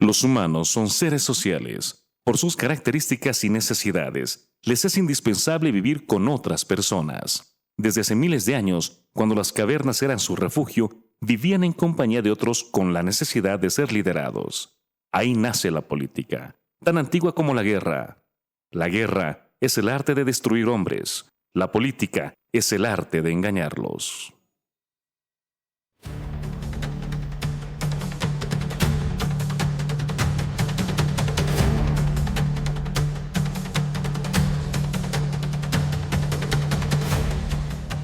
Los humanos son seres sociales. Por sus características y necesidades, les es indispensable vivir con otras personas. Desde hace miles de años, cuando las cavernas eran su refugio, vivían en compañía de otros con la necesidad de ser liderados. Ahí nace la política, tan antigua como la guerra. La guerra es el arte de destruir hombres. La política es el arte de engañarlos.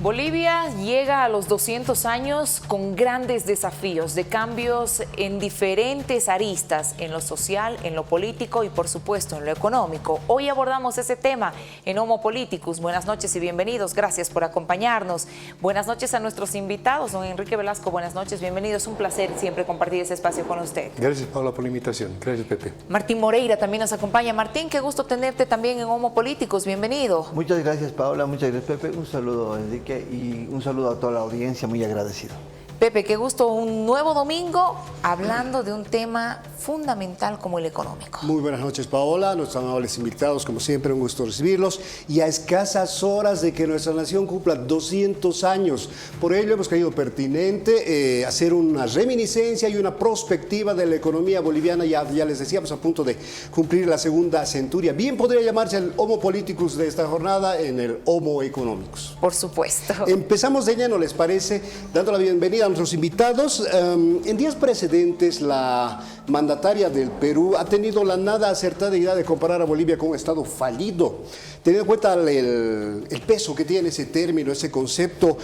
Bolivia llega a los 200 años con grandes desafíos de cambios en diferentes aristas, en lo social, en lo político y por supuesto en lo económico. Hoy abordamos ese tema en Homo Politicus. Buenas noches y bienvenidos, gracias por acompañarnos. Buenas noches a nuestros invitados, don Enrique Velasco, buenas noches, bienvenidos. Un placer siempre compartir ese espacio con usted. Gracias, Paula, por la invitación. Gracias, Pepe. Martín Moreira también nos acompaña. Martín, qué gusto tenerte también en Homo Politicus, bienvenido. Muchas gracias, Paola, muchas gracias, Pepe. Un saludo, Enrique, y un saludo a toda la audiencia, muy agradecido. Pepe, qué gusto, un nuevo domingo hablando de un tema fundamental como el económico. Muy buenas noches, Paola, nuestros amables invitados, como siempre, un gusto recibirlos. Y a escasas horas de que nuestra nación cumpla 200 años, por ello hemos creído pertinente hacer una reminiscencia y una prospectiva de la economía boliviana. Ya les decíamos, a punto de cumplir la segunda centuria. Bien podría llamarse el Homo Politicus de esta jornada en el Homo Economicus. Por supuesto. Empezamos de lleno, ¿les parece? Dando la bienvenida a nuestros invitados. En días precedentes, la mandataria del Perú ha tenido la nada acertada idea de comparar a Bolivia con un estado fallido. Teniendo en cuenta el peso que tiene ese término, ese concepto,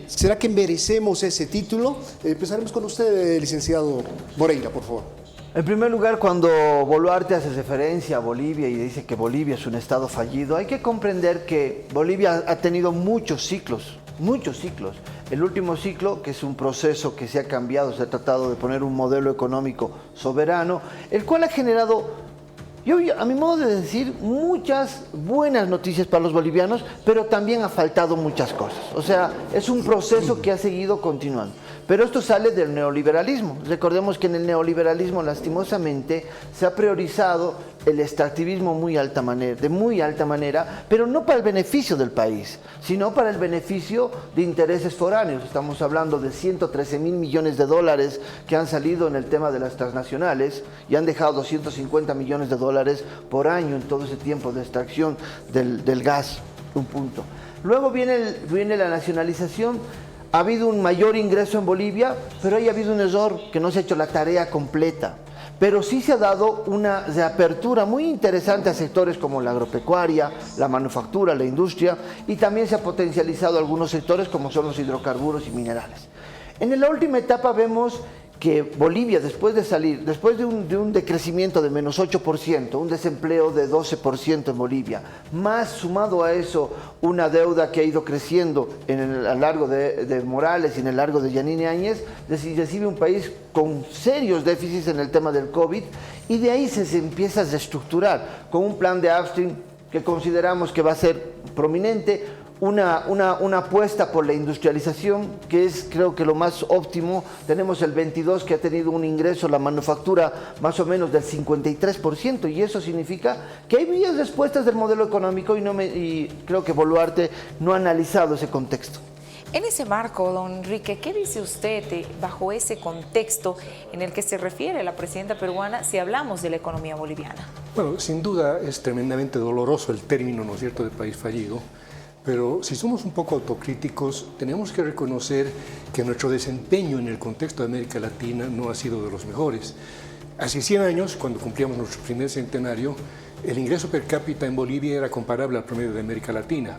¿será que merecemos ese título? Empezaremos con usted, licenciado Moreira, por favor. En primer lugar, cuando Boluarte hace referencia a Bolivia y dice que Bolivia es un estado fallido, hay que comprender que Bolivia ha tenido muchos ciclos. El último ciclo, que es un proceso que se ha cambiado, se ha tratado de poner un modelo económico soberano, el cual ha generado, a mi modo de decir, muchas buenas noticias para los bolivianos, pero también ha faltado muchas cosas. O sea, es un proceso que ha seguido continuando. Pero esto sale del neoliberalismo. Recordemos que en el neoliberalismo, lastimosamente, se ha priorizado el extractivismo de muy alta manera, pero no para el beneficio del país, sino para el beneficio de intereses foráneos. Estamos hablando de 113.000 millones de dólares que han salido en el tema de las transnacionales y han dejado 250 millones de dólares por año en todo ese tiempo de extracción del gas, un punto. Luego viene la nacionalización. Ha habido un mayor ingreso en Bolivia, pero ha habido un error, que no se ha hecho la tarea completa. Pero sí se ha dado una reapertura muy interesante a sectores como la agropecuaria, la manufactura, la industria, y también se ha potencializado algunos sectores como son los hidrocarburos y minerales. En la última etapa vemos que Bolivia, después de un decrecimiento de menos 8%, un desempleo de 12% en Bolivia, más sumado a eso una deuda que ha ido creciendo a lo largo de Morales y en el largo de Yanine Áñez, recibe un país con serios déficits en el tema del COVID, y de ahí se empieza a reestructurar con un plan de upstream que consideramos que va a ser prominente, una apuesta por la industrialización, que es, creo que, lo más óptimo. Tenemos el 22 que ha tenido un ingreso, la manufactura, más o menos del 53%, y eso significa que hay vías respuestas del modelo económico, y creo que Boluarte no ha analizado ese contexto. En ese marco, don Enrique, ¿qué dice usted bajo ese contexto en el que se refiere la presidenta peruana si hablamos de la economía boliviana? Bueno, sin duda es tremendamente doloroso el término, ¿no es cierto?, de país fallido. Pero si somos un poco autocríticos, tenemos que reconocer que nuestro desempeño en el contexto de América Latina no ha sido de los mejores. Hace 100 años, cuando cumplíamos nuestro primer centenario, el ingreso per cápita en Bolivia era comparable al promedio de América Latina.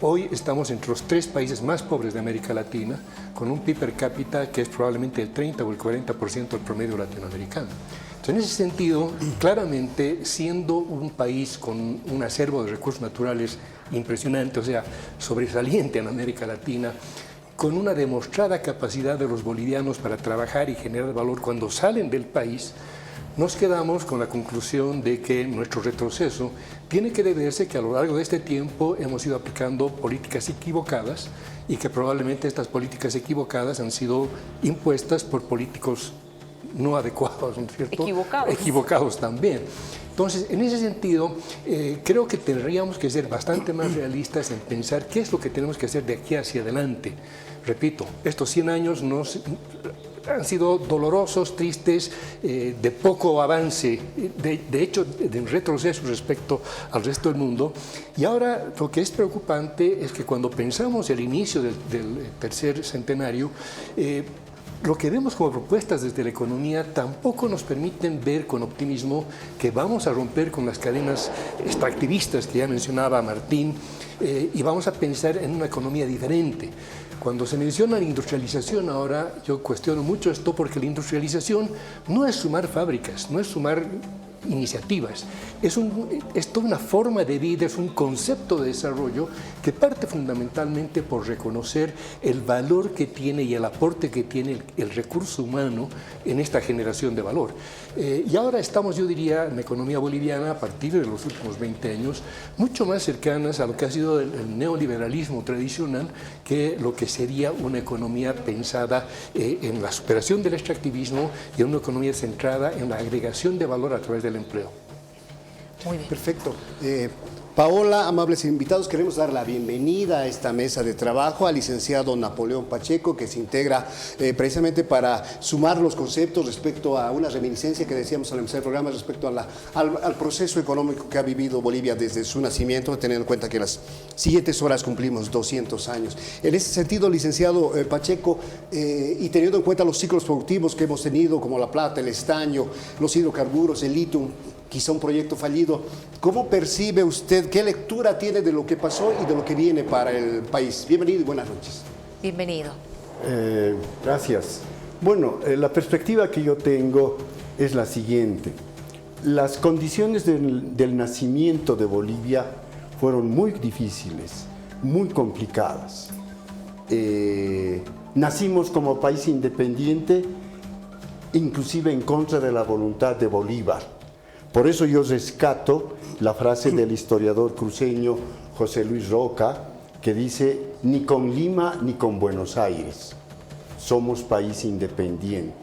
Hoy estamos entre los 3 países más pobres de América Latina, con un PIB per cápita que es probablemente el 30 o el 40% del promedio latinoamericano. Entonces, en ese sentido, claramente, siendo un país con un acervo de recursos naturales impresionante, o sea, sobresaliente en América Latina, con una demostrada capacidad de los bolivianos para trabajar y generar valor cuando salen del país, nos quedamos con la conclusión de que nuestro retroceso tiene que deberse que a lo largo de este tiempo hemos ido aplicando políticas equivocadas, y que probablemente estas políticas equivocadas han sido impuestas por políticos no adecuados, ¿no es cierto? Equivocados también. Entonces, en ese sentido, creo que tendríamos que ser bastante más realistas en pensar qué es lo que tenemos que hacer de aquí hacia adelante. Repito, estos 100 años han sido dolorosos, tristes, de poco avance, de hecho, de retroceso respecto al resto del mundo. Y ahora lo que es preocupante es que cuando pensamos el inicio del tercer centenario, lo que vemos como propuestas desde la economía tampoco nos permiten ver con optimismo que vamos a romper con las cadenas extractivistas que ya mencionaba Martín y vamos a pensar en una economía diferente. Cuando se menciona la industrialización ahora, yo cuestiono mucho esto porque la industrialización no es sumar fábricas, no es sumar iniciativas, es toda una forma de vida, es un concepto de desarrollo que parte fundamentalmente por reconocer el valor que tiene y el aporte que tiene el recurso humano en esta generación de valor. Y ahora estamos, yo diría, en la economía boliviana, a partir de los últimos 20 años, mucho más cercanas a lo que ha sido el neoliberalismo tradicional que lo que sería una economía pensada en la superación del extractivismo y en una economía centrada en la agregación de valor a través del empleo. Muy bien. Perfecto. Paola, amables invitados, queremos dar la bienvenida a esta mesa de trabajo al licenciado Napoleón Pacheco, que se integra precisamente para sumar los conceptos respecto a una reminiscencia que decíamos al empezar el programa respecto a al proceso económico que ha vivido Bolivia desde su nacimiento, teniendo en cuenta que en las siguientes horas cumplimos 200 años. En ese sentido, licenciado Pacheco, y teniendo en cuenta los ciclos productivos que hemos tenido, como la plata, el estaño, los hidrocarburos, el litio, quizá un proyecto fallido, ¿cómo percibe usted, qué lectura tiene de lo que pasó y de lo que viene para el país? Bienvenido y buenas noches. Bienvenido. Gracias. Bueno, la perspectiva que yo tengo es la siguiente. Las condiciones del nacimiento de Bolivia fueron muy difíciles, muy complicadas. Nacimos como país independiente, inclusive en contra de la voluntad de Bolívar. Por eso yo rescato la frase del historiador cruceño José Luis Roca, que dice: ni con Lima ni con Buenos Aires somos país independiente.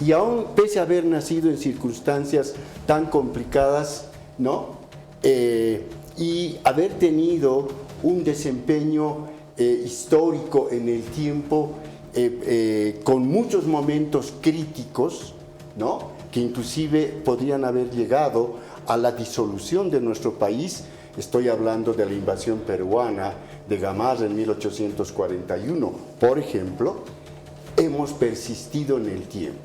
Y aún pese a haber nacido en circunstancias tan complicadas, ¿no? Y haber tenido un desempeño histórico en el tiempo, con muchos momentos críticos, ¿no?, que inclusive podrían haber llegado a la disolución de nuestro país. Estoy hablando de la invasión peruana de Gamarra en 1841, por ejemplo. Hemos persistido en el tiempo,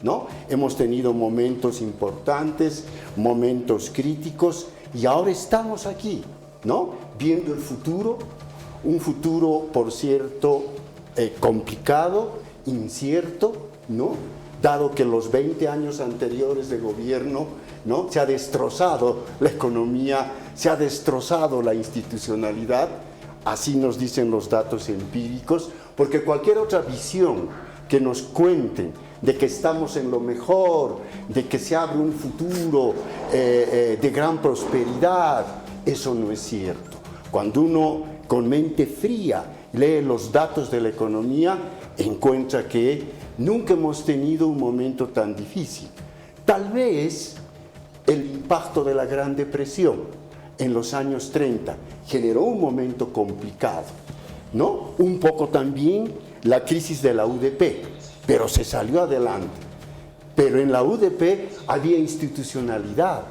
¿no? Hemos tenido momentos importantes, momentos críticos, y ahora estamos aquí, ¿no?, viendo el futuro, un futuro, por cierto, complicado, incierto, ¿no?, dado que los 20 años anteriores de gobierno, ¿no?, se ha destrozado la economía, se ha destrozado la institucionalidad, así nos dicen los datos empíricos, porque cualquier otra visión que nos cuenten de que estamos en lo mejor, de que se abre un futuro de gran prosperidad, eso no es cierto. Cuando uno con mente fría lee los datos de la economía, encuentra que nunca hemos tenido un momento tan difícil. Tal vez el impacto de la Gran Depresión en los años 30 generó un momento complicado, ¿no? Un poco también la crisis de la UDP, pero se salió adelante. Pero en la UDP había institucionalidad.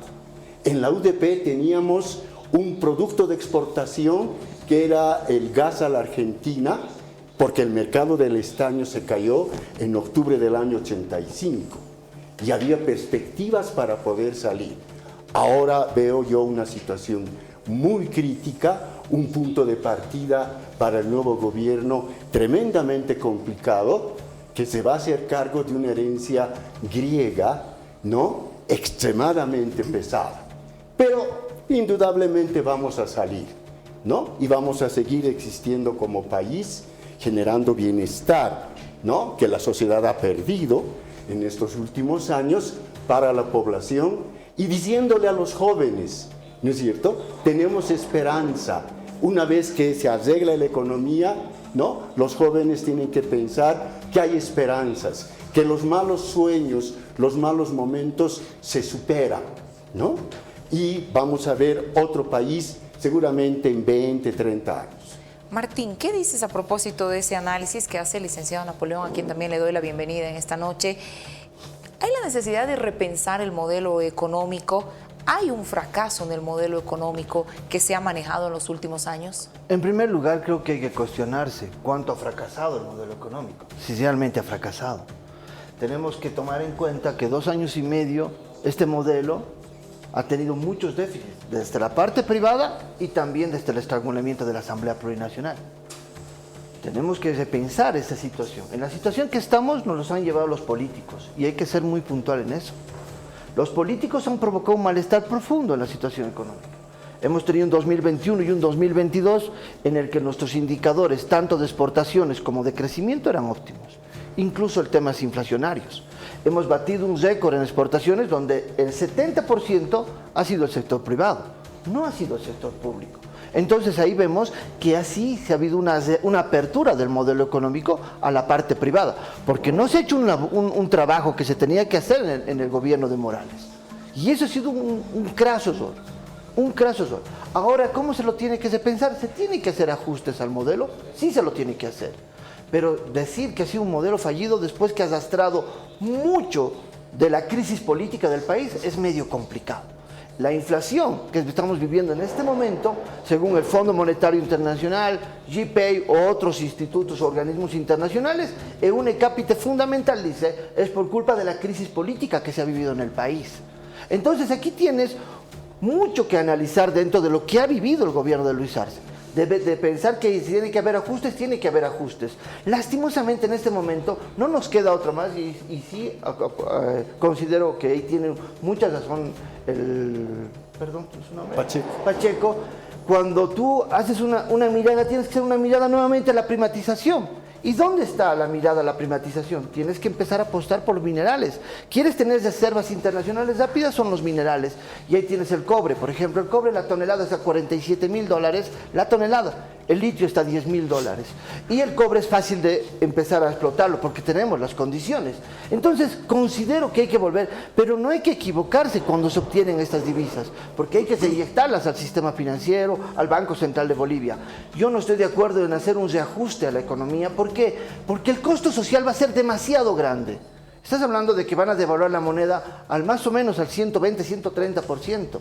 En la UDP teníamos un producto de exportación que era el gas a la Argentina, porque el mercado del estaño se cayó en octubre del año 85 y había perspectivas para poder salir. Ahora veo yo una situación muy crítica, un punto de partida para el nuevo gobierno tremendamente complicado, que se va a hacer cargo de una herencia griega, ¿no?, extremadamente pesada. Pero indudablemente vamos a salir, ¿no?, y vamos a seguir existiendo como país, generando bienestar, ¿no?, que la sociedad ha perdido en estos últimos años para la población, y diciéndole a los jóvenes, ¿no es cierto?, tenemos esperanza. Una vez que se arregla la economía, ¿no?, los jóvenes tienen que pensar que hay esperanzas, que los malos sueños, los malos momentos se superan, ¿no? Y vamos a ver otro país seguramente en 20, 30 años. Martín, ¿qué dices a propósito de ese análisis que hace el licenciado Napoleón, a quien también le doy la bienvenida en esta noche? ¿Hay la necesidad de repensar el modelo económico? ¿Hay un fracaso en el modelo económico que se ha manejado en los últimos años? En primer lugar, creo que hay que cuestionarse cuánto ha fracasado el modelo económico, si realmente ha fracasado. Tenemos que tomar en cuenta que 2 años y medio este modelo ha tenido muchos déficits, desde la parte privada y también desde el estrangulamiento de la Asamblea Plurinacional. Tenemos que repensar esta situación. En la situación que estamos nos los han llevado los políticos y hay que ser muy puntual en eso. Los políticos han provocado un malestar profundo en la situación económica. Hemos tenido un 2021 y un 2022 en el que nuestros indicadores, tanto de exportaciones como de crecimiento, eran óptimos. Incluso el tema es inflacionarios. Hemos batido un récord en exportaciones donde el 70% ha sido el sector privado, no ha sido el sector público. Entonces ahí vemos que así se ha habido una apertura del modelo económico a la parte privada, porque no se ha hecho un trabajo que se tenía que hacer en el gobierno de Morales. Y eso ha sido un craso error, un craso error. Ahora, ¿cómo se lo tiene que pensar? ¿Se tiene que hacer ajustes al modelo? Sí se lo tiene que hacer. Pero decir que ha sido un modelo fallido después que ha arrastrado mucho de la crisis política del país es medio complicado. La inflación que estamos viviendo en este momento, según el Fondo Monetario Internacional, GPay o otros institutos o organismos internacionales, en un cápite fundamental dice, es por culpa de la crisis política que se ha vivido en el país. Entonces aquí tienes mucho que analizar dentro de lo que ha vivido el gobierno de Luis Arce. De pensar que si tiene que haber ajustes, tiene que haber ajustes. Lastimosamente en este momento no nos queda otra más y sí considero que ahí tiene mucha razón perdón, ¿su nombre? Pacheco. Cuando tú haces una mirada, tienes que hacer una mirada nuevamente a la privatización. ¿Y dónde está la mirada a la privatización? Tienes que empezar a apostar por los minerales. ¿Quieres tener reservas internacionales rápidas? Son los minerales. Y ahí tienes el cobre. Por ejemplo, el cobre, la tonelada está a $47.000 la tonelada. El litio está a $10.000. Y el cobre es fácil de empezar a explotarlo porque tenemos las condiciones. Entonces, considero que hay que volver, pero no hay que equivocarse cuando se obtienen estas divisas, porque hay que inyectarlas al sistema financiero, al Banco Central de Bolivia. Yo no estoy de acuerdo en hacer un reajuste a la economía. ¿Por qué? Porque el costo social va a ser demasiado grande. Estás hablando de que van a devaluar la moneda al más o menos al 120, 130%.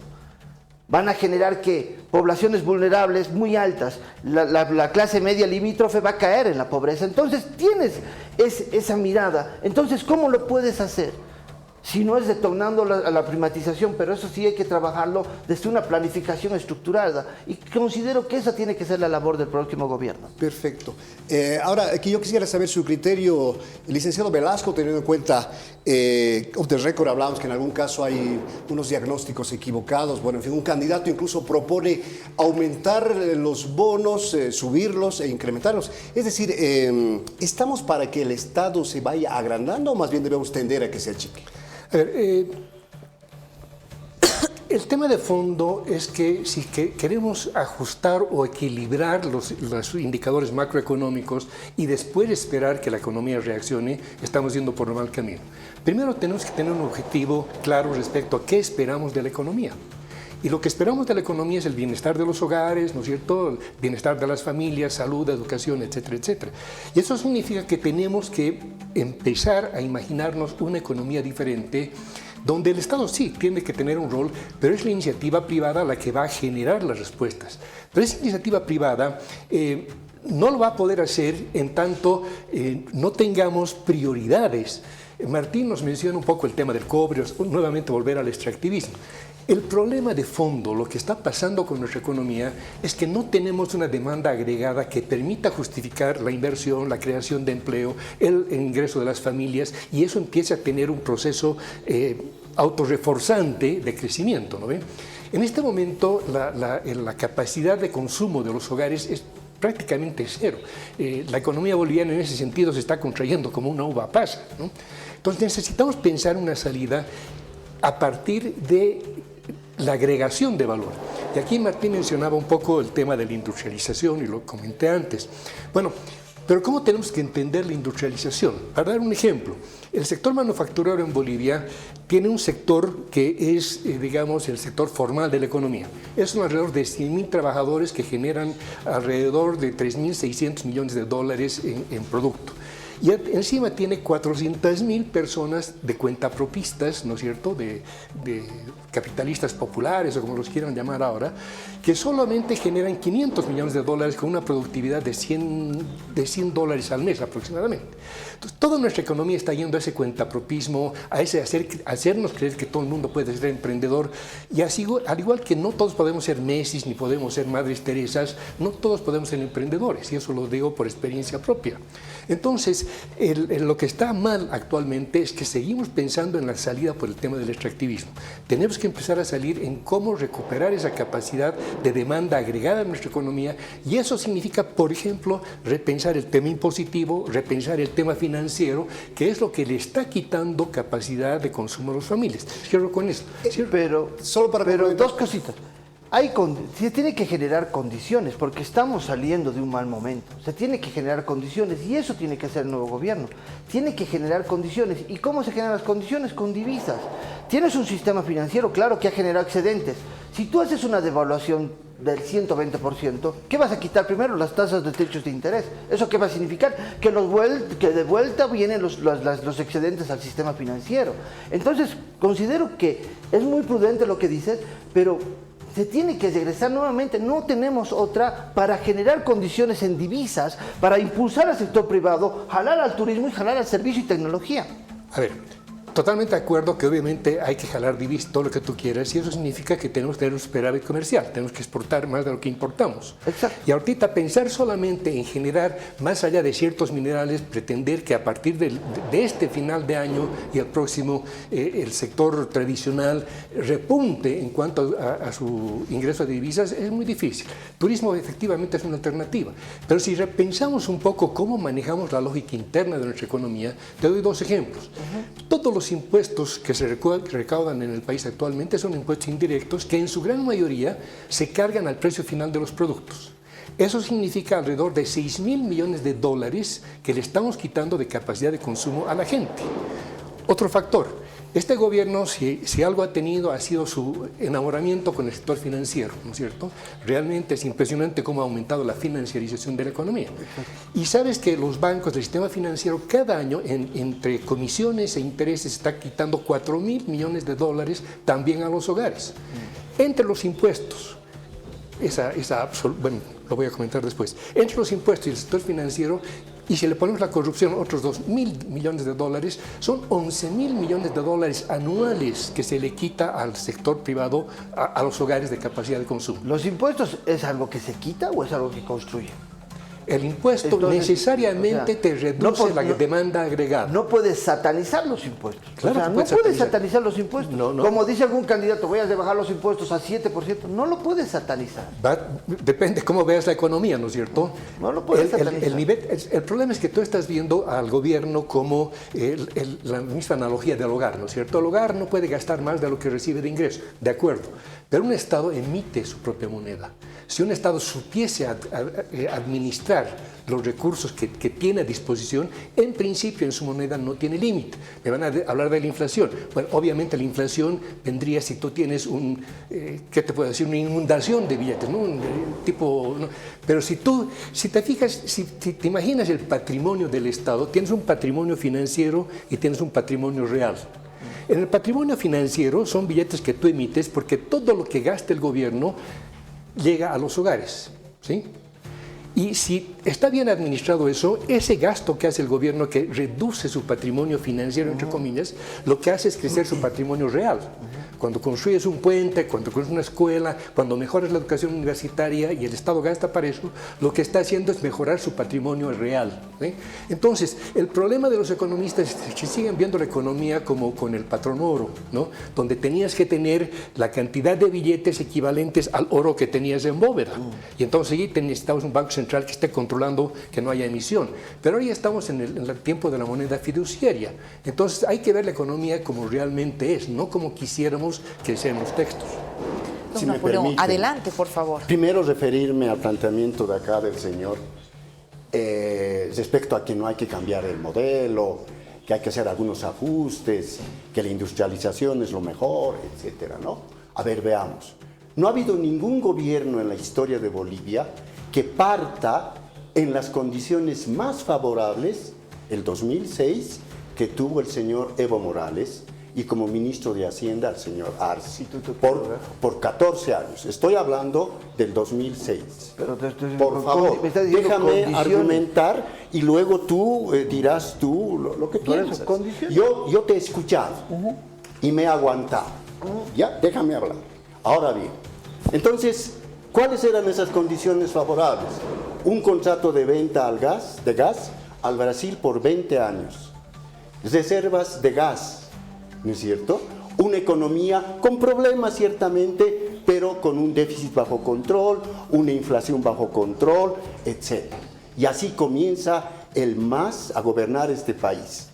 Van a generar que poblaciones vulnerables muy altas, la clase media limítrofe va a caer en la pobreza. Entonces tienes esa mirada. Entonces, ¿cómo lo puedes hacer? Si no es retornando a la privatización, pero eso sí hay que trabajarlo desde una planificación estructurada. Y considero que esa tiene que ser la labor del próximo gobierno. Perfecto. Ahora, aquí yo quisiera saber su criterio, licenciado Velasco, teniendo en cuenta, off the record hablamos que en algún caso hay unos diagnósticos equivocados. Bueno, en fin, un candidato incluso propone aumentar los bonos, subirlos e incrementarlos. Es decir, ¿estamos para que el Estado se vaya agrandando o más bien debemos tender a que se achique? A ver, el tema de fondo es que si queremos ajustar o equilibrar los indicadores macroeconómicos y después esperar que la economía reaccione, estamos yendo por el mal camino. Primero tenemos que tener un objetivo claro respecto a qué esperamos de la economía. Y lo que esperamos de la economía es el bienestar de los hogares, ¿no es cierto?, el bienestar de las familias, salud, educación, etcétera, etcétera. Y eso significa que tenemos que empezar a imaginarnos una economía diferente, donde el Estado sí tiene que tener un rol, pero es la iniciativa privada la que va a generar las respuestas. Pero esa iniciativa privada no lo va a poder hacer en tanto no tengamos prioridades. Martín nos menciona un poco el tema del cobre, nuevamente volver al extractivismo. El problema de fondo, lo que está pasando con nuestra economía, es que no tenemos una demanda agregada que permita justificar la inversión, la creación de empleo, el ingreso de las familias, y eso empieza a tener un proceso autorreforzante de crecimiento, ¿no ven? En este momento, la capacidad de consumo de los hogares es prácticamente cero. La economía boliviana en ese sentido se está contrayendo como una uva pasa, ¿no? Entonces necesitamos pensar una salida a partir de la agregación de valor. Y aquí Martín mencionaba un poco el tema de la industrialización y lo comenté antes. Bueno, Pero ¿cómo tenemos que entender la industrialización? Para dar un ejemplo, el sector manufacturero en Bolivia tiene un sector que es, digamos, el sector formal de la economía. Es alrededor de 100.000 trabajadores que generan alrededor de 3.600 millones de dólares en producto. Y encima tiene 400.000 personas de cuentapropistas, ¿no es cierto?, de capitalistas populares o como los quieran llamar ahora, que solamente generan 500 millones de dólares con una productividad de 100 dólares al mes aproximadamente. Entonces, toda nuestra economía está yendo a ese cuentapropismo, a ese hacernos creer que todo el mundo puede ser emprendedor, y así, al igual que no todos podemos ser Messi ni podemos ser Madres Teresas, no todos podemos ser emprendedores, y eso lo digo por experiencia propia. Entonces, lo que está mal actualmente es que seguimos pensando en la salida por el tema del extractivismo. Tenemos que empezar a salir en cómo recuperar esa capacidad de demanda agregada en nuestra economía, y eso significa, por ejemplo, repensar el tema impositivo, repensar el tema financiero, que es lo que le está quitando capacidad de consumo a las familias. Cierro con eso. Pero dos cositas. Se tiene que generar condiciones, porque estamos saliendo de un mal momento. Se tiene que generar condiciones, y eso tiene que hacer el nuevo gobierno. Tiene que generar condiciones. ¿Y cómo se generan las condiciones? Con divisas. Tienes un sistema financiero, claro, que ha generado excedentes. Si tú haces una devaluación del 120%, ¿qué vas a quitar primero? Las tasas de techos de interés. ¿Eso qué va a significar? Que de vuelta vienen los excedentes al sistema financiero. Entonces, considero que es muy prudente lo que dices, pero se tiene que regresar nuevamente. No tenemos otra para generar condiciones en divisas, para impulsar al sector privado, jalar al turismo y jalar al servicio y tecnología. A ver, totalmente de acuerdo que obviamente hay que jalar divisas, todo lo que tú quieras, y eso significa que tenemos que tener un superávit comercial, tenemos que exportar más de lo que importamos. Exacto. Y ahorita pensar solamente en generar, más allá de ciertos minerales, pretender que a partir de este final de año y el próximo, el sector tradicional repunte en cuanto a su ingreso de divisas, es muy difícil. Turismo efectivamente es una alternativa, pero si repensamos un poco cómo manejamos la lógica interna de nuestra economía, te doy dos ejemplos. Todos los impuestos que se recaudan en el país actualmente son impuestos indirectos que en su gran mayoría se cargan al precio final de los productos. Eso significa alrededor de 6.000 millones de dólares que le estamos quitando de capacidad de consumo a la gente. Otro factor, este gobierno, si algo ha tenido, ha sido su enamoramiento con el sector financiero, ¿no es cierto? Realmente es impresionante cómo ha aumentado la financiarización de la economía. Y sabes que los bancos del sistema financiero cada año, entre comisiones e intereses, está quitando 4.000 millones de dólares también a los hogares. Entre los impuestos, bueno, lo voy a comentar después, entre los impuestos y el sector financiero, y si le ponemos la corrupción, otros 2.000 millones de dólares, son 11.000 millones de dólares anuales que se le quita al sector privado, a los hogares de capacidad de consumo. ¿Los impuestos es algo que se quita o es algo que construye? El impuesto necesariamente te reduce la demanda agregada. No puedes satanizar los impuestos. Claro, no puedes satanizar los impuestos. No. Como dice algún candidato, voy a rebajar los impuestos a 7%. No lo puedes satanizar. Depende cómo veas la economía, ¿no es cierto? No lo puedes satanizar. El problema es que tú estás viendo al gobierno como la misma analogía del hogar, ¿no es cierto? El hogar no puede gastar más de lo que recibe de ingresos, de acuerdo. Pero un Estado emite su propia moneda. Si un Estado supiese administrar los recursos que tiene a disposición, en principio en su moneda no tiene límite. Me van a hablar de la inflación. Bueno, obviamente la inflación vendría si tú tienes ¿qué te puedo decir? Una inundación de billetes, ¿no? ¿No? Pero si te fijas, si te imaginas el patrimonio del Estado, tienes un patrimonio financiero y tienes un patrimonio real. En el patrimonio financiero son billetes que tú emites porque todo lo que gasta el gobierno llega a los hogares, ¿sí? Y si está bien administrado eso, ese gasto que hace el gobierno que reduce su patrimonio financiero, entre comillas, lo que hace es crecer su patrimonio real. Cuando construyes un puente, cuando construyes una escuela, cuando mejoras la educación universitaria y el Estado gasta para eso, lo que está haciendo es mejorar su patrimonio real, ¿sí? Entonces, el problema de los economistas es que siguen viendo la economía como con el patrón oro, ¿no? Donde tenías que tener la cantidad de billetes equivalentes al oro que tenías en bóveda. Y entonces allí necesitamos un banco central que esté controlando que no haya emisión. Pero ahora ya estamos en el tiempo de la moneda fiduciaria. Entonces hay que ver la economía como realmente es, no como quisiéramos que sean los textos. Don Napoleón, adelante, por favor. Primero referirme al planteamiento de acá del señor. respecto a que no hay que cambiar el modelo, que hay que hacer algunos ajustes, que la industrialización es lo mejor, etcétera, ¿no? A ver, veamos. No ha habido ningún gobierno en la historia de Bolivia que parta en las condiciones más favorables, el 2006, que tuvo el señor Evo Morales, y como ministro de Hacienda el señor Arce, por 14 años. Estoy hablando del 2006. Pero por favor, déjame condiciones. Argumentar y luego tú dirás lo que piensas. Yo te he escuchado y me he aguantado. Ya, déjame hablar. Ahora bien, entonces, ¿cuáles eran esas condiciones favorables? Un contrato de venta de gas al Brasil por 20 años. Reservas de gas, ¿no es cierto? Una economía con problemas ciertamente, pero con un déficit bajo control, una inflación bajo control, etc. Y así comienza el MAS a gobernar este país.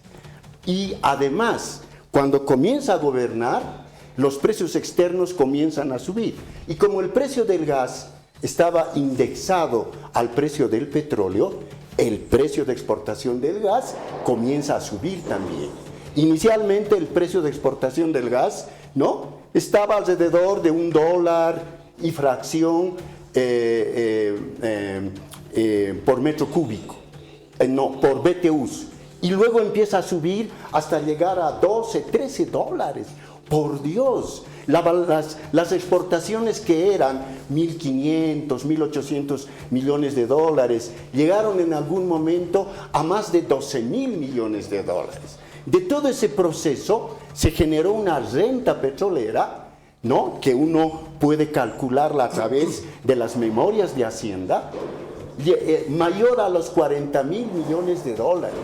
Y además, cuando comienza a gobernar, los precios externos comienzan a subir. Y como el precio del gas estaba indexado al precio del petróleo, el precio de exportación del gas comienza a subir también. Inicialmente el precio de exportación del gas, ¿no?, estaba alrededor de $1 y fracción por metro cúbico, por BTUs. Y luego empieza a subir hasta llegar a $12, $13. Por Dios, las exportaciones que eran 1.500, 1.800 millones de dólares, llegaron en algún momento a más de 12.000 millones de dólares. De todo ese proceso se generó una renta petrolera, ¿no?, que uno puede calcularla a través de las memorias de Hacienda, mayor a los 40.000 millones de dólares.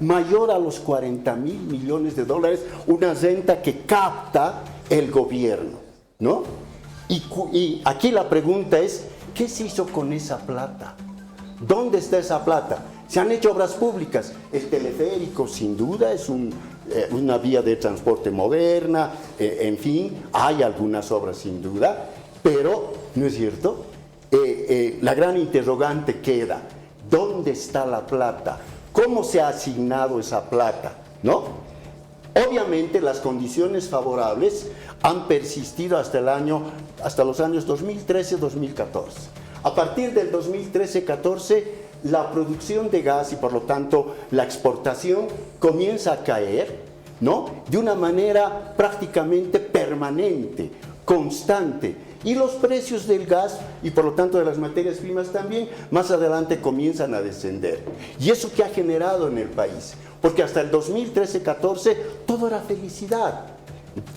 Mayor a los 40.000 millones de dólares, una renta que capta el gobierno, ¿no? Y aquí la pregunta es, ¿qué se hizo con esa plata? ¿Dónde está esa plata? Se han hecho obras públicas. El teleférico, sin duda, es una vía de transporte moderna, en fin, hay algunas obras sin duda, pero, ¿no es cierto? La gran interrogante queda, ¿dónde está la plata? ¿Cómo se ha asignado esa plata? ¿No? Obviamente las condiciones favorables han persistido hasta los años 2013-2014. A partir del 2013-14, la producción de gas y por lo tanto la exportación comienza a caer, ¿no?, de una manera prácticamente permanente, constante. Y los precios del gas y por lo tanto de las materias primas también más adelante comienzan a descender. ¿Y eso qué ha generado en el país? Porque hasta el 2013-14 todo era felicidad.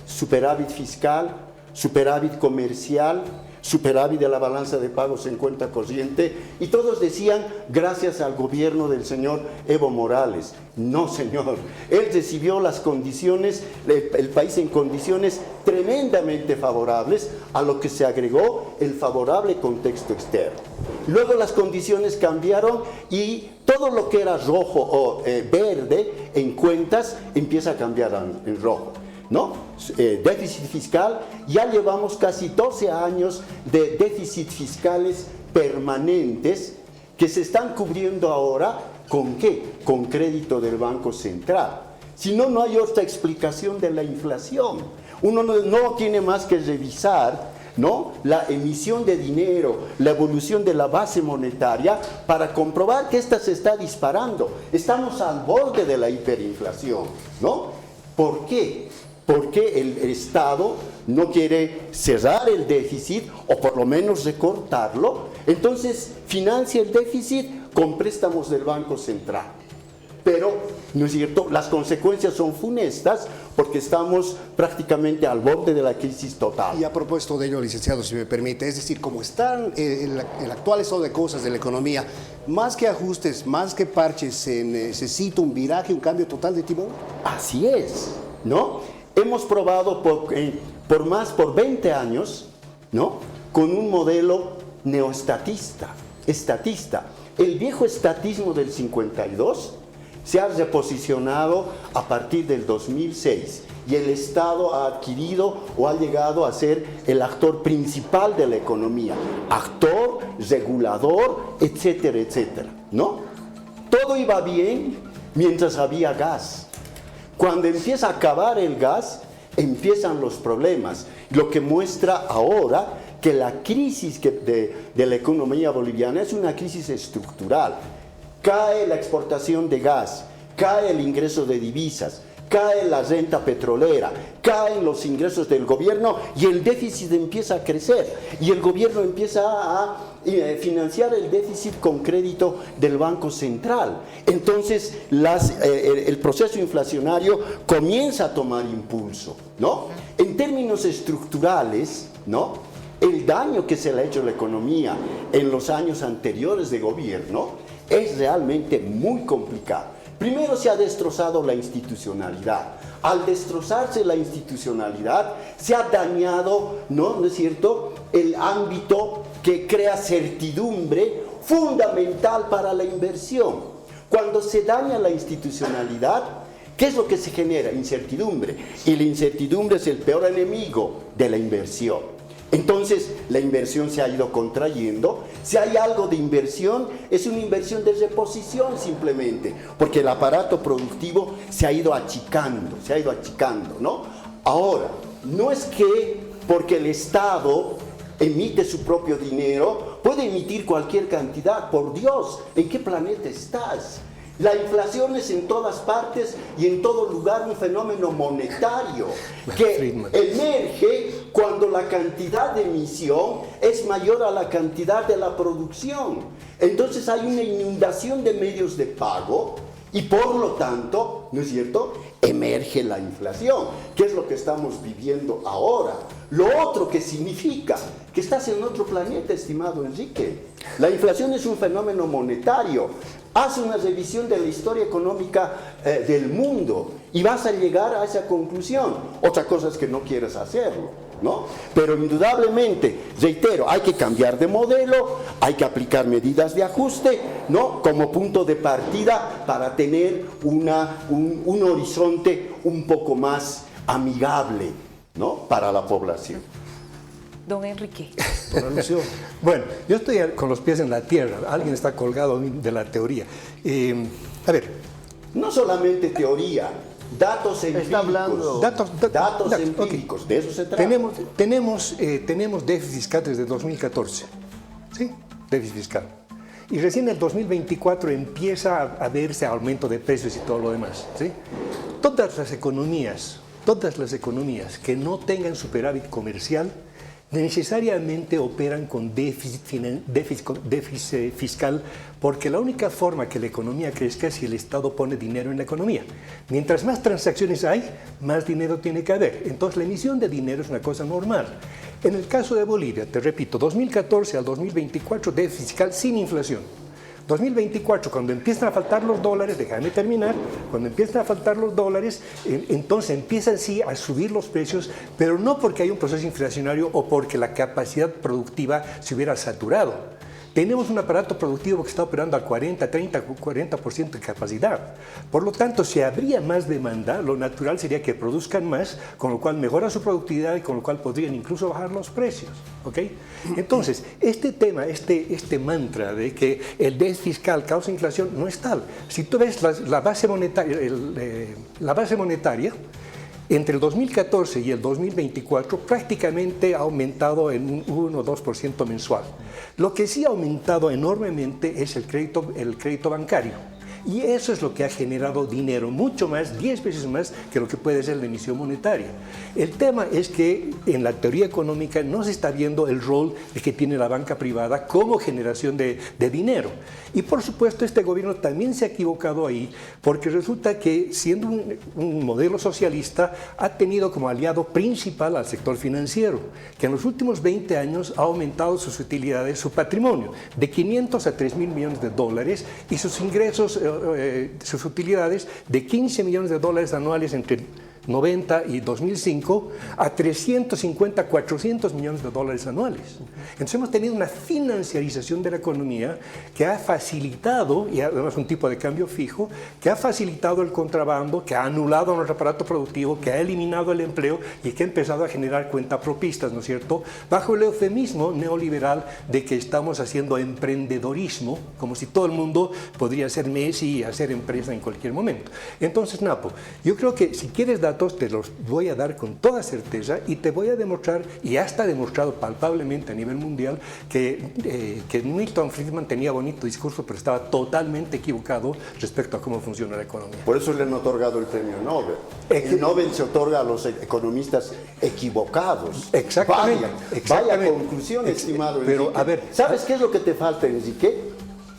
Superávit fiscal, superávit comercial, superávit de la balanza de pagos en cuenta corriente, y todos decían gracias al gobierno del señor Evo Morales. No, señor, él recibió las condiciones, el país en condiciones tremendamente favorables, a lo que se agregó el favorable contexto externo. Luego las condiciones cambiaron y todo lo que era rojo o verde en cuentas empieza a cambiar en rojo, ¿no? Déficit fiscal, ya llevamos casi 12 años de déficit fiscales permanentes que se están cubriendo ahora, ¿con qué? Con crédito del Banco Central. Si no, no hay otra explicación de la inflación. Uno no tiene más que revisar, ¿no?, la emisión de dinero, la evolución de la base monetaria para comprobar que esta se está disparando. Estamos al borde de la hiperinflación, ¿no? ¿Por qué? Porque el Estado no quiere cerrar el déficit o por lo menos recortarlo, entonces financia el déficit con préstamos del Banco Central. Pero, ¿no es cierto?, las consecuencias son funestas porque estamos prácticamente al borde de la crisis total. Y a propósito de ello, licenciado, si me permite, es decir, como está el actual estado de cosas de la economía, más que ajustes, más que parches, se necesita un viraje, un cambio total de timón. Así es, ¿no? Hemos probado por 20 años, ¿no?, con un modelo neoestatista, estatista. El viejo estatismo del 52 se ha reposicionado a partir del 2006 y el Estado ha adquirido o ha llegado a ser el actor principal de la economía, actor, regulador, etcétera, etcétera, ¿no? Todo iba bien mientras había gas. Cuando empieza a acabar el gas, empiezan los problemas, lo que muestra ahora que la crisis de la economía boliviana es una crisis estructural. Cae la exportación de gas, cae el ingreso de divisas, cae la renta petrolera, caen los ingresos del gobierno y el déficit empieza a crecer y el gobierno empieza a financiar el déficit con crédito del Banco Central. Entonces el proceso inflacionario comienza a tomar impulso, ¿no? En términos estructurales, ¿no?, el daño que se le ha hecho a la economía en los años anteriores de gobierno es realmente muy complicado. Primero se ha destrozado la institucionalidad. Al destrozarse la institucionalidad, se ha dañado, ¿no es cierto?, el ámbito que crea certidumbre fundamental para la inversión. Cuando se daña la institucionalidad, ¿qué es lo que se genera? Incertidumbre. Y la incertidumbre es el peor enemigo de la inversión. Entonces, la inversión se ha ido contrayendo. Si hay algo de inversión, es una inversión de reposición simplemente, porque el aparato productivo se ha ido achicando, ¿no? Ahora, no es que porque el Estado emite su propio dinero, puede emitir cualquier cantidad. Por Dios, ¿en qué planeta estás? La inflación es en todas partes y en todo lugar un fenómeno monetario que emerge cuando la cantidad de emisión es mayor a la cantidad de la producción. Entonces hay una inundación de medios de pago y por lo tanto, ¿no es cierto?, emerge la inflación, que es lo que estamos viviendo ahora. Lo otro que significa que estás en otro planeta, estimado Enrique. La inflación es un fenómeno monetario. Haz una revisión de la historia económica del mundo y vas a llegar a esa conclusión. Otra cosa es que no quieras hacerlo, ¿no? Pero indudablemente, reitero, hay que cambiar de modelo, hay que aplicar medidas de ajuste, ¿no?, como punto de partida para tener un horizonte un poco más amigable, ¿no?, para la población. Don Enrique. Bueno, yo estoy con los pies en la tierra, alguien está colgado de la teoría. A ver. No solamente teoría, datos empíricos. Está hablando. Datos empíricos, okay. De eso se trata. Tenemos déficit fiscal desde 2014, ¿sí? Déficit fiscal. Y recién en el 2024 empieza a verse aumento de precios y todo lo demás, ¿sí? Todas las economías que no tengan superávit comercial necesariamente operan con déficit fiscal, porque la única forma que la economía crezca es si el Estado pone dinero en la economía. Mientras más transacciones hay, más dinero tiene que haber. Entonces la emisión de dinero es una cosa normal. En el caso de Bolivia, te repito, 2014 al 2024 déficit fiscal sin inflación. 2024, cuando empiezan a faltar los dólares, déjame terminar, cuando empiezan a faltar los dólares, entonces empiezan sí a subir los precios, pero no porque hay un proceso inflacionario o porque la capacidad productiva se hubiera saturado. Tenemos un aparato productivo que está operando al 40% de capacidad. Por lo tanto, si habría más demanda, lo natural sería que produzcan más, con lo cual mejora su productividad y con lo cual podrían incluso bajar los precios. ¿Okay? Entonces, este tema, este mantra de que el déficit fiscal causa inflación no es tal. Si tú ves la base monetaria, entre el 2014 y el 2024 prácticamente ha aumentado en un 1 o 2% mensual. Lo que sí ha aumentado enormemente es el crédito bancario. Y eso es lo que ha generado dinero, mucho más, 10 veces más que lo que puede ser la emisión monetaria. El tema es que en la teoría económica no se está viendo el rol que tiene la banca privada como generación de dinero. Y por supuesto este gobierno también se ha equivocado ahí, porque resulta que siendo un modelo socialista ha tenido como aliado principal al sector financiero, que en los últimos 20 años ha aumentado sus utilidades, su patrimonio, de 500 a 3.000 millones de dólares y sus ingresos, sus utilidades de 15 millones de dólares anuales entre 90 y 2005 a 350, 400 millones de dólares anuales. Entonces hemos tenido una financiarización de la economía que ha facilitado, y además un tipo de cambio fijo, que ha facilitado el contrabando, que ha anulado nuestro aparato productivo, que ha eliminado el empleo y que ha empezado a generar cuentapropistas, ¿no es cierto?, bajo el eufemismo neoliberal de que estamos haciendo emprendedorismo, como si todo el mundo podría ser Messi y hacer empresa en cualquier momento. Entonces, Napo, yo creo que si quieres datos te los voy a dar con toda certeza y te voy a demostrar, y ya está demostrado palpablemente a nivel mundial, que Milton Friedman tenía bonito discurso, pero estaba totalmente equivocado respecto a cómo funciona la economía. Por eso le han otorgado el premio Nobel. El Nobel se otorga a los economistas equivocados. Exactamente. Vaya conclusión, estimado Enrique. Pero, a ver, ¿sabes qué es lo que te falta, Enrique?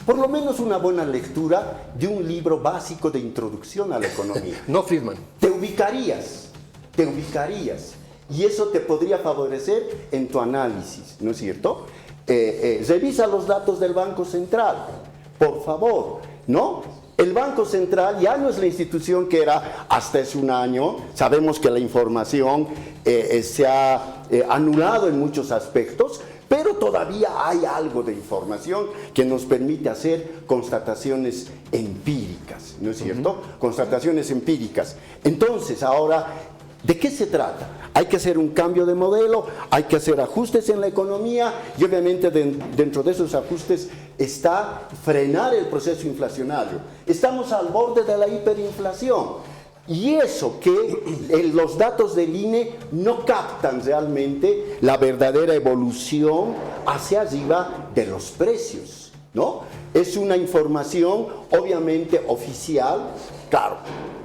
Por lo menos una buena lectura de un libro básico de introducción a la economía. No Friedman. Te ubicarías. Y eso te podría favorecer en tu análisis, ¿no es cierto? Revisa los datos del Banco Central, por favor, ¿no? El Banco Central ya no es la institución que era hasta hace un año. Sabemos que la información se ha anulado en muchos aspectos, pero todavía hay algo de información que nos permite hacer constataciones empíricas, ¿no es cierto? Constataciones empíricas. Entonces, ahora, ¿de qué se trata? Hay que hacer un cambio de modelo, hay que hacer ajustes en la economía y obviamente dentro de esos ajustes está frenar el proceso inflacionario. Estamos al borde de la hiperinflación. Y eso que los datos del INE no captan realmente la verdadera evolución hacia arriba de los precios, ¿no? Es una información obviamente oficial, claro,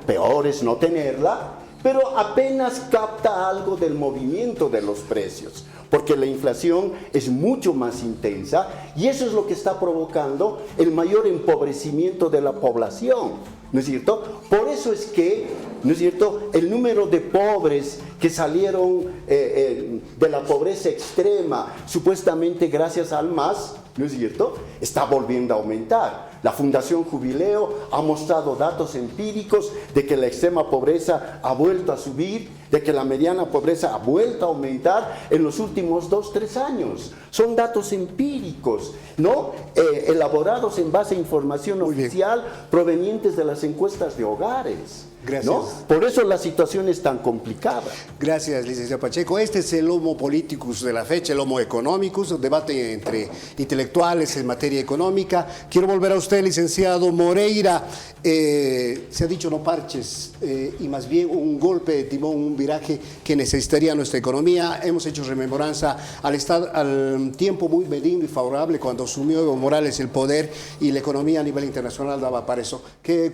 peor es no tenerla, pero apenas capta algo del movimiento de los precios, porque la inflación es mucho más intensa y eso es lo que está provocando el mayor empobrecimiento de la población, ¿no es cierto? Por eso es que, ¿no es cierto?, el número de pobres que salieron de la pobreza extrema, supuestamente gracias al MAS, ¿no es cierto?, está volviendo a aumentar. La Fundación Jubileo ha mostrado datos empíricos de que la extrema pobreza ha vuelto a subir, de que la mediana pobreza ha vuelto a aumentar en los últimos 2-3 años. Son datos empíricos, ¿no? Elaborados en base a información oficial provenientes de las encuestas de hogares. Gracias. ¿No? Por eso la situación es tan complicada. Gracias, licenciado Pacheco. Este es el Homo Politicus de la fecha, el Homo Economicus, un debate entre intelectuales en materia económica. Quiero volver a usted, licenciado Moreira. Se ha dicho no parches y más bien un golpe de timón, un viraje que necesitaría nuestra economía. Hemos hecho rememoranza al tiempo muy benigno y favorable cuando asumió Evo Morales el poder y la economía a nivel internacional daba para eso.